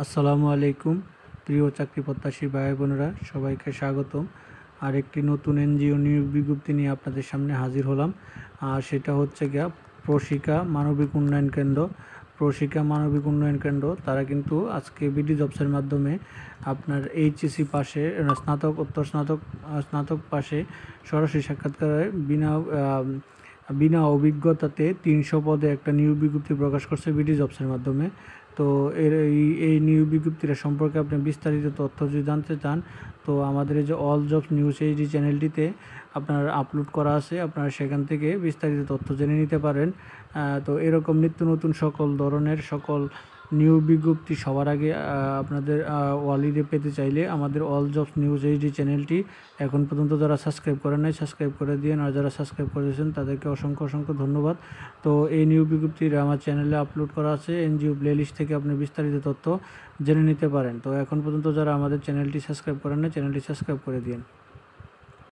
আসসালামু আলাইকুম প্রিয় চাকরি প্রত্যাশী ভাই বোনেরা, সবাইকে স্বাগতম। আর একটি নতুন এনজিও নিয়োগ বিজ্ঞপ্তি নিয়ে আপনাদের সামনে হাজির হলাম। আর সেটা হচ্ছে গিয়া প্রশিকা মানবিক উন্নয়ন কেন্দ্র। প্রশিকা মানবিক উন্নয়ন কেন্দ্র তারা কিন্তু আজকে বিডি জবসের মাধ্যমে আপনার এইচএসসি পাশে স্নাতক পাশে সরাসরি সাক্ষাৎকারে বিনা অভিজ্ঞতাতে 300 পদে একটা নিয়োগ বিজ্ঞপ্তি প্রকাশ করছে বিডি জবসের মাধ্যমে। তো এই নিয়োগ বিজ্ঞপ্তিটা সম্পর্কে আপনি বিস্তারিত তথ্য যদি জানতে চান, তো আমাদের এই যে অল জবস নিউজ এইচডি চ্যানেলটিতে আপনার আপলোড করা আছে, আপনারা সেখান থেকে বিস্তারিত তথ্য জেনে নিতে পারেন। তো এরকম নিত্য নতুন সকল ধরনের নিয়োগ বিজ্ঞপ্তি সবার আগে আপনাদের ওয়ালিডে পেতে চাইলে আমাদের অল জবস নিউজ এইচডি চ্যানেলটি এখন পর্যন্ত যারা সাবস্ক্রাইব করেন নাই, সাবস্ক্রাইব করে দিন। আর যারা সাবস্ক্রাইব করেছেন তাদেরকে অসংখ্য ধন্যবাদ। তো এই নিয়োগ বিজ্ঞপ্তির আমার চ্যানেলে আপলোড করা আছে, এনজিও প্লেলিস্ট থেকে আপনি বিস্তারিত তথ্য জেনে নিতে পারেন। তো এখন পর্যন্ত যারা আমাদের চ্যানেলটি সাবস্ক্রাইব করেন না, চ্যানেলটি সাবস্ক্রাইব করে দিন।